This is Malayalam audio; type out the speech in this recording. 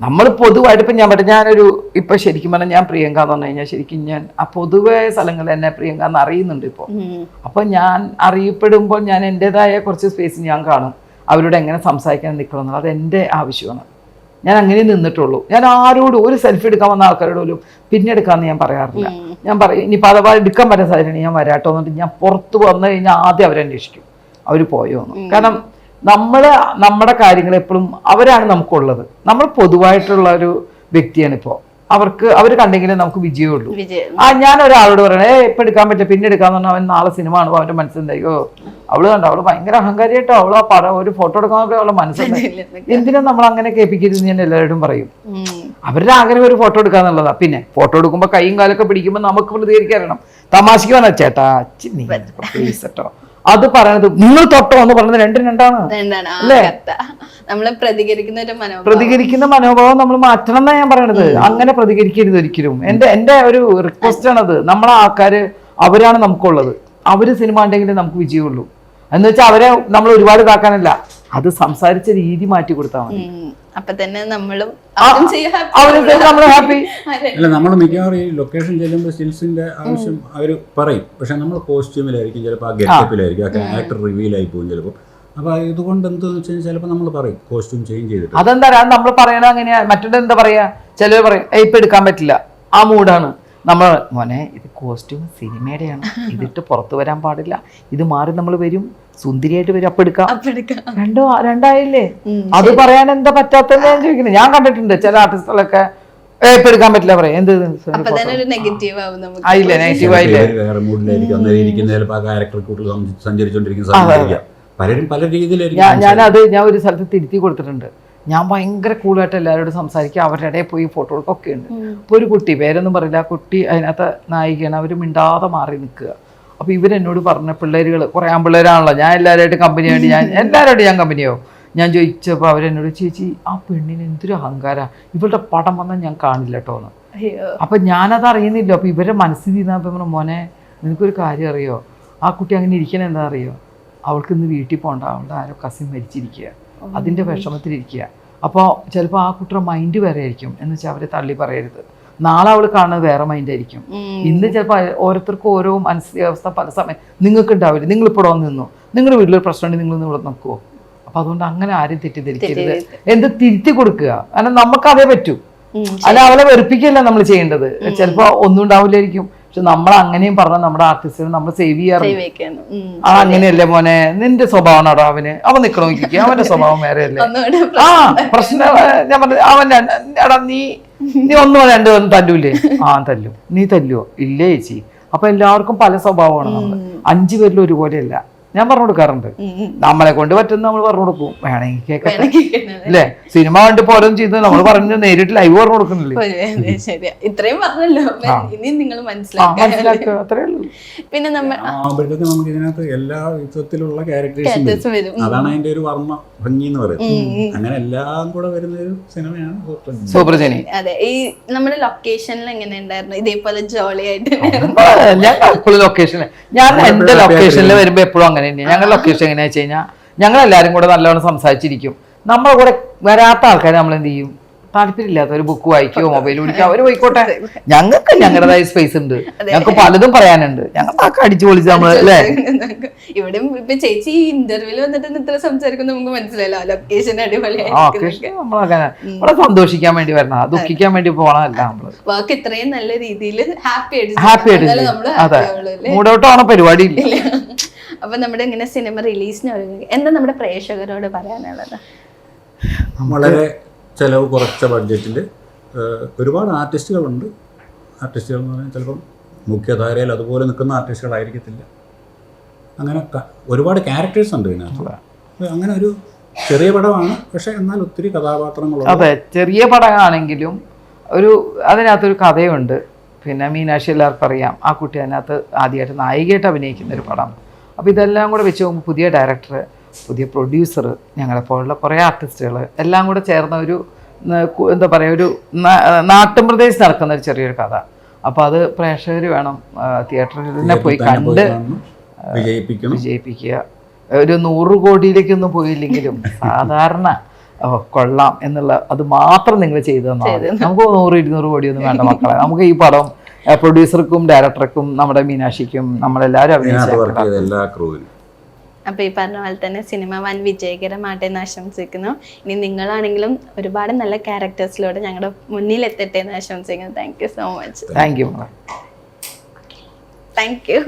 നമ്മൾ പൊതുവായിട്ട് ഇപ്പം ഞാനൊരു ഇപ്പം ശരിക്കും പറഞ്ഞാൽ ഞാൻ പ്രിയങ്ക എന്ന് പറഞ്ഞു കഴിഞ്ഞാൽ ശരിക്കും ഞാൻ ആ പൊതുവെ സ്ഥലങ്ങളിൽ എന്നെ പ്രിയങ്ക എന്ന് അറിയുന്നുണ്ട് ഇപ്പോൾ. അപ്പോൾ ഞാൻ അറിയപ്പെടുമ്പോൾ ഞാൻ എൻ്റെതായ കുറച്ച് സ്പേസ് ഞാൻ കാണും, അവരോട് എങ്ങനെ സംസാരിക്കാൻ നിൽക്കണം എന്നുള്ളത് അത് എൻ്റെ ആവശ്യമാണ്. ഞാൻ അങ്ങനെ നിന്നിട്ടുള്ളൂ. ഞാൻ ആരോടും ഒരു സെൽഫി എടുക്കാൻ വന്ന ആൾക്കാരോട് പോലും പിന്നെ എടുക്കാമെന്ന് ഞാൻ പറയാറില്ല. ഞാൻ പറയും ഇനിയിപ്പോൾ അഥവാ എടുക്കാൻ പറ്റുന്ന സാഹചര്യം ഞാൻ വരാട്ടോ എന്നിട്ട് ഞാൻ പുറത്ത് വന്നു കഴിഞ്ഞാൽ ആദ്യം അവരന്വേഷിക്കും അവർ പോയോ എന്ന്. കാരണം നമ്മുടെ കാര്യങ്ങൾ എപ്പോഴും അവരാണ് നമുക്കുള്ളത്. നമ്മൾ പൊതുവായിട്ടുള്ള ഒരു വ്യക്തിയാണ് ഇപ്പോൾ. അവർ കണ്ടെങ്കിലേ നമുക്ക് വിജയമുള്ളൂ. ഞാൻ ഒരാളോട് പറയണേ ഇപ്പം എടുക്കാൻ പറ്റില്ല പിന്നെ എടുക്കാന്ന് പറഞ്ഞാൽ അവൻ നാളെ സിനിമ കാണുമ്പോൾ അവൻ്റെ മനസ്സിലായിക്കോ അവള് കണ്ടോ അവള് ഭയങ്കര അഹങ്കാരിയായിട്ടോ അവള് ആ പടം ഒരു ഫോട്ടോ എടുക്കാൻ അവളെ മനസ്സിലായി. എന്തിനാ നമ്മൾ അങ്ങനെ കേൾപ്പിക്കരുത് ഞാൻ എല്ലാവരോടും പറയും. അവരുടെ ആഗ്രഹം ഒരു ഫോട്ടോ എടുക്കാന്നുള്ളതാ. പിന്നെ ഫോട്ടോ എടുക്കുമ്പോൾ കൈയും കാലൊക്കെ പിടിക്കുമ്പോൾ നമുക്ക് പ്രതികരിക്കാറിയണം. തമാശക്ക് പറഞ്ഞാൽ ചേട്ടാ പ്ലീസ് കേട്ടോ അത് പറയണത് നിങ്ങൾ തൊട്ടോ എന്ന് പറയുന്നത് രണ്ടാണ് അല്ലേ? നമ്മള് പ്രതികരിക്കുന്ന മനോഭാവം നമ്മൾ മാറ്റണം എന്നാ ഞാൻ പറയണത്. അങ്ങനെ പ്രതികരിക്കരുത് ഒരിക്കലും. എന്റെ ഒരു റിക്വസ്റ്റ് ആണത്. നമ്മളെ ആൾക്കാര് അവരാണ് നമുക്കുള്ളത്. അവര് സിനിമ ഉണ്ടെങ്കിലേ നമുക്ക് വിജയമുള്ളൂ. എന്ന് വെച്ചാൽ അവരെ നമ്മൾ ഒരുപാട് ഇതാക്കാനല്ല, അത് സംസാരിച്ച രീതി മാറ്റി കൊടുത്താൽ മതി. അപ്പൊ തന്നെ നമ്മളും ഹാപ്പി. അല്ല നമ്മൾ മിക്കവാറും ഈ ലൊക്കേഷൻ ചെല്ലുമ്പോൾ സ്റ്റിൽസിന്റെ ആവശ്യം അവർ പറയും. പക്ഷെ നമ്മൾ കോസ്റ്റ്യൂമിലായിരിക്കും, ചിലപ്പോൾ ആ ഗെറ്റപ്പിലായിരിക്കും, ആ ആക്ടർ റിവീലായി പോകും ചിലപ്പോൾ. അപ്പൊ ഇതുകൊണ്ട് എന്താന്ന് വെച്ച് കഴിഞ്ഞാൽ ചിലപ്പോൾ നമ്മൾ പറയും കോസ്റ്റ്യൂം ചേഞ്ച് ചെയ്തിട്ട്. അതെന്താ നമ്മൾ പറയണത് അങ്ങനെയാ. മറ്റൊരു എന്താ പറയാ, ചിലർ പറയും ഇപ്പൊ എടുക്കാൻ പറ്റില്ല, ആ മൂഡാണ്. നമ്മൾ മോനെ ഇത് കോസ്റ്റ്യൂം സിനിമയുടെയാണ്, ഇതിട്ട് പുറത്തു വരാൻ പാടില്ല, ഇത് മാറി നമ്മൾ വരും സുന്ദരിയായിട്ട് വരും, അപ്പൊ എടുക്കാം. രണ്ടായില്ലേ? അത് പറയാൻ എന്താ പറ്റാത്തതെന്ന് ഞാൻ ചോദിക്കുന്നത്. ഞാൻ കണ്ടിട്ടുണ്ട് ചില ആർട്ടിസ്റ്റുകളൊക്കെ ഇപ്പൊ എടുക്കാൻ പറ്റില്ല പറയാം. എന്ത് ആയില്ലേ നെഗറ്റീവ് ആയില്ലേ? വേറെ മൂഡിലായിരിക്കും അന്നേരിക്കുന്ന ചിലപ്പോൾ ആ ക്യാരക്ടർ കൂടുതൽ സഞ്ചരിച്ചുകൊണ്ടിരിക്കുന്ന സമയത്തായിരിക്കാം. പലരും പല രീതിയിലായിരിക്കും. ഞാൻ ഒരു സ്ഥലത്ത് തിരുത്തി കൊടുത്തിട്ടുണ്ട്. ഞാൻ ഭയങ്കര കൂളായിട്ട് എല്ലാവരോടും സംസാരിക്കുക, അവരുടെ ഇടയിൽ പോയി ഫോട്ടോ എടുക്കൊക്കെ ഉണ്ട്. അപ്പോൾ ഒരു കുട്ടി, പേരൊന്നും പറയില്ല, ആ കുട്ടി അതിനകത്ത് നായികയാണ്, അവർ മിണ്ടാതെ മാറി നിൽക്കുക. അപ്പോൾ ഇവരെന്നോട് പറഞ്ഞ പിള്ളേരുകൾ കുറേ ആൺപിള്ളേരാണല്ലോ, ഞാൻ എല്ലാവരുമായിട്ട് കമ്പനിയായിട്ട് എല്ലാവരോടും ഞാൻ കമ്പനിയാവും. ഞാൻ ചോദിച്ചപ്പോൾ അവരെന്നോട് ചേച്ചി ആ പെണ്ണിന് എന്തൊരു അഹങ്കാരം, ഇവളുടെ പടം വന്നാൽ ഞാൻ കാണില്ല കേട്ടോ എന്ന്. അപ്പം ഞാനത് അറിയുന്നില്ല. അപ്പോൾ ഇവരെ മനസ്സിൽ തീർന്നപ്പോൾ മോനെ നിനക്കൊരു കാര്യം അറിയോ, ആ കുട്ടി അങ്ങനെ ഇരിക്കണ എന്താ അറിയോ, അവൾക്ക് ഇന്ന് വീട്ടിൽ പോകണ്ട, അവളുടെ ആരോ കസിൻ മരിച്ചിരിക്കുക, അതിൻ്റെ വിഷമത്തിലിരിക്കുക. അപ്പോൾ ചിലപ്പോൾ ആ കുട്ടിയുടെ മൈൻഡ് വേറെ ആയിരിക്കും. എന്ന് വെച്ചാൽ അവരെ തള്ളി പറയരുത്, നാളെ അവൾ കാണുന്നത് വേറെ മൈൻഡായിരിക്കും. ഇന്ന് ചിലപ്പോൾ ഓരോരുത്തർക്കും ഓരോ മാനസികാവസ്ഥ പല സമയം നിങ്ങൾക്ക് ഉണ്ടാവില്ല. നിങ്ങളിപ്പോൾ വന്ന് നിന്നു, നിങ്ങളുടെ വീട്ടിലൊരു പ്രശ്നമുണ്ടെങ്കിൽ നിങ്ങളൊന്ന് ഇവിടെ നിൽക്കുമോ? അപ്പോൾ അതുകൊണ്ട് അങ്ങനെ ആരും തെറ്റിദ്ധരിക്കരുത്, എന്ത് തിരുത്തി കൊടുക്കുക. കാരണം നമുക്കതേ പറ്റൂ. അല്ല അവളെ വെറുപ്പിക്കുകയല്ല നമ്മൾ ചെയ്യേണ്ടത്. ചിലപ്പോൾ ഒന്നും ഉണ്ടാവില്ലായിരിക്കും, പക്ഷെ നമ്മൾ അങ്ങനെയും പറഞ്ഞാൽ നമ്മുടെ ആർട്ടിസ്റ്റിനെ നമ്മൾ സേവ് ചെയ്യാറുണ്ട്. അങ്ങനെയല്ലേ മോനെ, നിന്റെ സ്വഭാവം ആണോ അവന്, അവൻ നിൽക്കണോ നോക്കിക്കുക, അവന്റെ സ്വഭാവം വേറെയല്ലേ. ആ പ്രശ്നം ഞാൻ പറഞ്ഞു, അവൻ എടാ നീ ഒന്നോ രണ്ടോ തല്ലൂലേ? തല്ലും. നീ തല്ലുവോ? ഇല്ലേ ചേച്ചി. അപ്പൊ എല്ലാവർക്കും പല സ്വഭാവമാണ്. നമ്മൾ 5 പേരിലും ഒരുപോലെയല്ല. ഞാൻ പറഞ്ഞു കൊടുക്കാറുണ്ട്. നമ്മളെ കൊണ്ട് പറ്റുന്ന നമ്മൾ പറഞ്ഞു കൊടുക്കും, വേണമെങ്കിൽ കേൾക്കട്ടെ അല്ലേ. സിനിമ കണ്ട് പോലും ചെയ്ത് നമ്മൾ പറഞ്ഞ് നേരിട്ട് ലൈവ് പറഞ്ഞു കൊടുക്കുന്നില്ലേ. ഇത്രയും പറഞ്ഞല്ലോ, നിങ്ങൾ മനസ്സിലാക്കുക, അത്രേ ഉള്ളൂ. പിന്നെ നമുക്ക് ഇതിനകത്ത് എല്ലാ വിധത്തിലുള്ള ക്യാരക്ടേഴ്സും വരും. അതാണ് അതിന്റെ ഒരു വർണ്ണ ഭംഗി എന്ന് പറയുന്നത്. അങ്ങനെ എല്ലാം കൂടെ വരുന്ന ഒരു സിനിമയാണ് സൂപ്പർ ജനി. അതെ, ഈ നമ്മുടെ ലൊക്കേഷനിൽ എങ്ങനെ ഉണ്ടായിരുന്നു? ഇതേപോലെ ജോളിയായിട്ട് ഞാൻ എന്റെ ലൊക്കേഷനിൽ വരുമ്പോ എപ്പോഴും അങ്ങനെ തന്നെയാണ്. ഞങ്ങളുടെ ലൊക്കേഷൻ എങ്ങനെയാ വെച്ച് കഴിഞ്ഞാൽ ഞങ്ങൾ എല്ലാവരും കൂടെ നല്ലവണ്ണം സംസാരിച്ചിരിക്കും. നമ്മളെ കൂടെ വരാത്ത ആൾക്കാരെ നമ്മൾ എന്ത് ചെയ്യും, താല്പര്യമില്ലാത്ത ഒരു ബുക്ക് വായിക്കുകയോ മൊബൈൽ വിളിക്കുകയോ അവർ പോയിക്കോട്ടെ. ഞങ്ങൾക്ക് ഞങ്ങളുടേതായ സ്പേസ് ഉണ്ട്, ഞങ്ങൾക്ക് പലതും പറയാനുണ്ട്. ഞങ്ങൾ ഒക്കെ അടിച്ചു പൊളിച്ച് നമ്മൾ അല്ലേ. ഇവിടെ ഇപ്പൊ ചേച്ചി ഇന്റർവ്യൂല് വന്നിട്ട് ഇത്ര സംസാരിക്കുന്ന നമുക്ക് മനസ്സിലായല്ലോ, ലൊക്കേഷൻ അടിപൊളിയായിട്ട്. നമ്മളങ്ങനെ നമ്മളെ സന്തോഷിക്കാൻ വേണ്ടി വരണം, ദുഃഖിക്കാൻ വേണ്ടി പോകണമല്ല. നമ്മള് വർക്ക് ഇത്രയും നല്ല രീതിയിൽ ഹാപ്പി അതെ മൂടോട്ടാണ് പരിപാടി. അപ്പൊ നമ്മുടെ ഇങ്ങനെ സിനിമ റിലീസിന് എന്താ നമ്മുടെ പ്രേക്ഷകരോട് പറയാനുള്ളത്? വളരെ ചിലവ് കുറച്ച ബഡ്ജറ്റിൽ ഒരുപാട് ആർട്ടിസ്റ്റുകളുണ്ട്. ആർട്ടിസ്റ്റുകൾ എന്ന് പറഞ്ഞാൽ ചിലപ്പം മുഖ്യധാരയിൽ അതുപോലെ നിൽക്കുന്ന ആർട്ടിസ്റ്റുകളായിരിക്കത്തില്ല. അങ്ങനെ ഒരുപാട് ക്യാരക്ടേഴ്സ് ഉണ്ട് ഇതിനകത്ത്. അങ്ങനെ ഒരു ചെറിയ പടമാണ്, പക്ഷെ എന്നാൽ ഒത്തിരി കഥാപാത്രങ്ങളുണ്ട്. അതെ, ചെറിയ പടമാണെങ്കിലും അതിനകത്തൊരു കഥയുണ്ട്. പിന്നെ മീനാക്ഷി എല്ലാവർക്കും അറിയാം, ആ കുട്ടി അതിനകത്ത് ആദ്യമായിട്ട് നായികയായിട്ട് അഭിനയിക്കുന്ന ഒരു പടം. അപ്പോൾ ഇതെല്ലാം കൂടെ വെച്ച് നോക്കുമ്പോൾ പുതിയ ഡയറക്ടർ, പുതിയ പ്രൊഡ്യൂസർ, ഞങ്ങളെപ്പോലുള്ള കുറേ ആർട്ടിസ്റ്റുകൾ എല്ലാം കൂടെ ചേർന്ന ഒരു എന്താ പറയുക, ഒരു നാട്ടുപ്രദേശത്ത് നടക്കുന്ന ഒരു ചെറിയൊരു കഥ. അപ്പോൾ അത് പ്രേക്ഷകർ വേണം തിയേറ്ററിൽ തന്നെ പോയി കണ്ട് വിജയിപ്പിക്കുക. ഒരു 100 കോടിയിലേക്കൊന്നും പോയില്ലെങ്കിലും സാധാരണ കൊള്ളാം എന്നുള്ള അത് മാത്രം നിങ്ങൾ ചെയ്തു തന്നാൽ മതി. നമുക്ക് 100-200 കോടിയൊന്നും വേണ്ട മക്കളെ. നമുക്ക് ഈ പടം പ്രൊഡ്യൂസർക്കും ഡയറക്ടർക്കും നമ്മുടെ മീനാക്ഷിക്കും നമ്മളെല്ലാവരും അഭിനയിച്ച എല്ലാ ക്രൂവിനും. അപ്പൊ ഈ പറഞ്ഞ പോലെ തന്നെ സിനിമ വൻ വിജയകരമാട്ടെ എന്ന് ആശംസിക്കുന്നു. ഇനി നിങ്ങളാണെങ്കിലും ഒരുപാട് നല്ല ക്യാരക്ടേഴ്സിലൂടെ ഞങ്ങളുടെ മുന്നിൽ എത്തട്ടെ എന്ന് ആശംസിക്കുന്നു. Thank you so much. Thank you. Thank you.